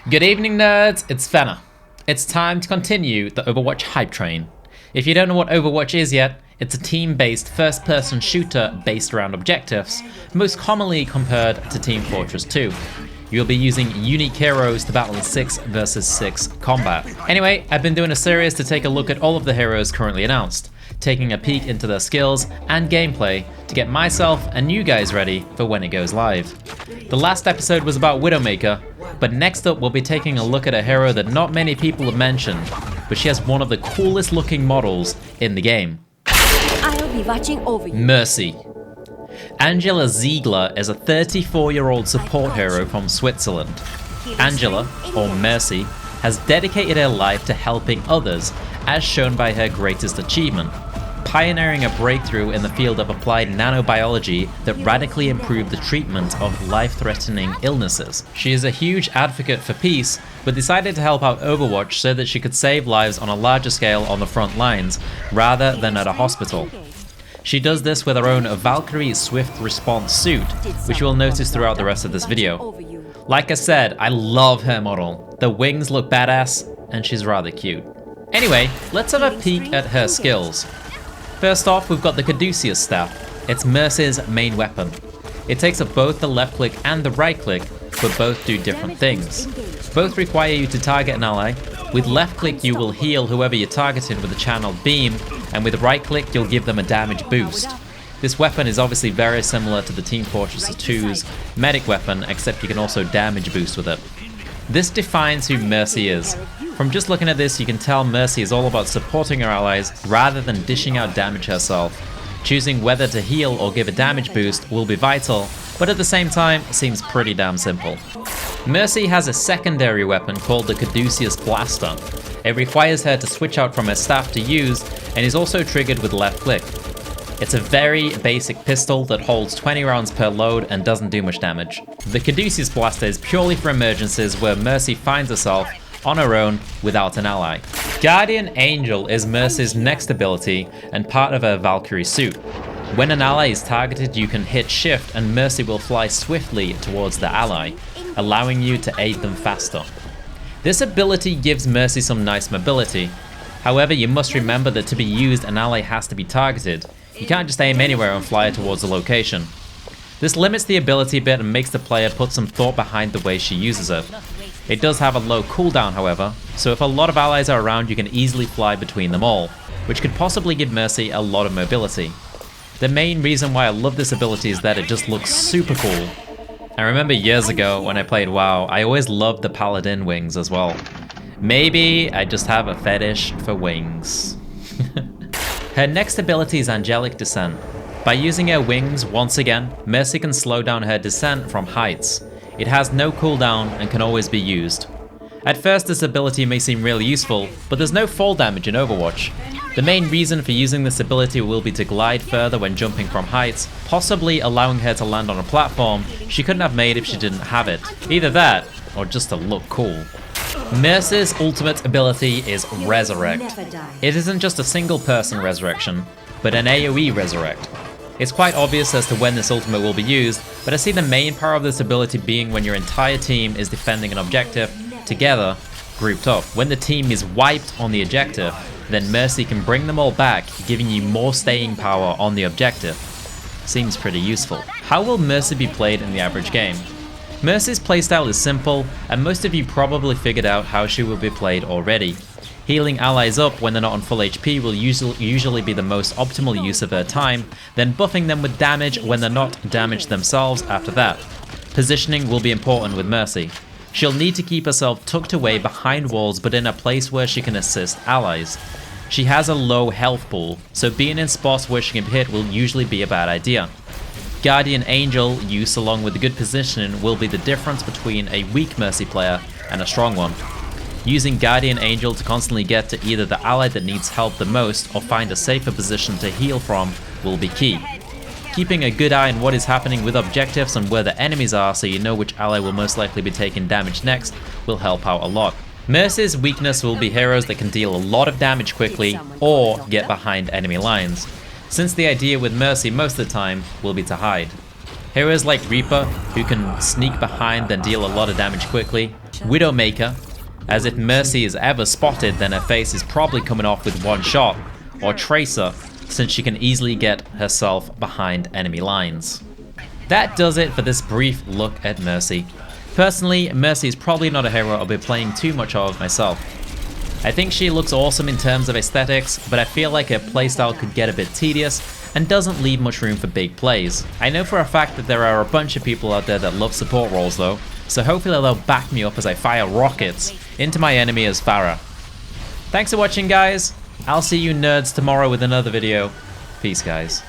Good evening, nerds, it's Fenner. It's time to continue the Overwatch hype train. If you don't know what Overwatch is yet, it's a team-based first-person shooter based around objectives, most commonly compared to Team Fortress 2. You'll be using unique heroes to battle in 6 versus 6 combat. Anyway, I've been doing a series to take a look at all of the heroes currently announced, taking a peek into their skills and gameplay to get myself and you guys ready for when it goes live. The last episode was about Widowmaker, but next up we'll be taking a look at a hero that not many people have mentioned, but she has one of the coolest looking models in the game. I'll be watching over you. Mercy. Angela Ziegler is a 34-year-old support hero from Switzerland. Angela, or Mercy, has dedicated her life to helping others, as shown by her greatest achievement, pioneering a breakthrough in the field of applied nanobiology that radically improved the treatment of life-threatening illnesses. She is a huge advocate for peace, but decided to help out Overwatch so that she could save lives on a larger scale on the front lines, rather than at a hospital. She does this with her own Valkyrie Swift Response suit, which you will notice throughout the rest of this video. Like I said, I love her model. The wings look badass, and she's rather cute. Anyway, let's have a peek at her skills. First off, we've got the Caduceus staff. It's Mercy's main weapon. It takes up both the left click and the right click, but both do different things. Both require you to target an ally. With left click you will heal whoever you're targeting with a channeled beam, and with right click you'll give them a damage boost. This weapon is obviously very similar to the Team Fortress 2's medic weapon, except you can also damage boost with it. This defines who Mercy is. From just looking at this, you can tell Mercy is all about supporting her allies rather than dishing out damage herself. Choosing whether to heal or give a damage boost will be vital, but at the same time, seems pretty damn simple. Mercy has a secondary weapon called the Caduceus Blaster. It requires her to switch out from her staff to use, and is also triggered with left click. It's a very basic pistol that holds 20 rounds per load and doesn't do much damage. The Caduceus Blaster is purely for emergencies where Mercy finds herself on her own without an ally. Guardian Angel is Mercy's next ability and part of her Valkyrie suit. When an ally is targeted, you can hit shift and Mercy will fly swiftly towards the ally, allowing you to aid them faster. This ability gives Mercy some nice mobility. However, you must remember that to be used, an ally has to be targeted. You can't just aim anywhere and fly towards a location. This limits the ability a bit and makes the player put some thought behind the way she uses it. It does have a low cooldown, however, so if a lot of allies are around, you can easily fly between them all, which could possibly give Mercy a lot of mobility. The main reason why I love this ability is that it just looks super cool. I remember years ago when I played WoW, I always loved the Paladin wings as well. Maybe I just have a fetish for wings. Her next ability is Angelic the Sun. By using her wings, once again, Mercy can slow down her descent from heights. It has no cooldown and can always be used. At first this ability may seem really useful, but there's no fall damage in Overwatch. The main reason for using this ability will be to glide further when jumping from heights, possibly allowing her to land on a platform she couldn't have made if she didn't have it. Either that, or just to look cool. Mercy's ultimate ability is Resurrect. It isn't just a single person resurrection, but an AoE resurrect. It's quite obvious as to when this ultimate will be used, but I see the main power of this ability being when your entire team is defending an objective, together, grouped up. When the team is wiped on the objective, then Mercy can bring them all back, giving you more staying power on the objective. Seems pretty useful. How will Mercy be played in the average game? Mercy's playstyle is simple, and most of you probably figured out how she will be played already. Healing allies up when they're not on full HP will usually be the most optimal use of her time, then buffing them with damage when they're not damaged themselves after that. Positioning will be important with Mercy. She'll need to keep herself tucked away behind walls but in a place where she can assist allies. She has a low health pool, so being in spots where she can hit will usually be a bad idea. Guardian Angel use along with the good positioning will be the difference between a weak Mercy player and a strong one. Using Guardian Angel to constantly get to either the ally that needs help the most or find a safer position to heal from will be key. Keeping a good eye on what is happening with objectives and where the enemies are so you know which ally will most likely be taking damage next will help out a lot. Mercy's weakness will be heroes that can deal a lot of damage quickly or get behind enemy lines, since the idea with Mercy most of the time will be to hide. Heroes like Reaper, who can sneak behind and deal a lot of damage quickly. Widowmaker, as if Mercy is ever spotted, then her face is probably coming off with one shot. Or Tracer, since she can easily get herself behind enemy lines. That does it for this brief look at Mercy. Personally, Mercy is probably not a hero I'll be playing too much of myself. I think she looks awesome in terms of aesthetics, but I feel like her playstyle could get a bit tedious and doesn't leave much room for big plays. I know for a fact that there are a bunch of people out there that love support roles though, so hopefully they'll back me up as I fire rockets into my enemy as Pharah. Thanks for watching, guys. I'll see you nerds tomorrow with another video. Peace, guys.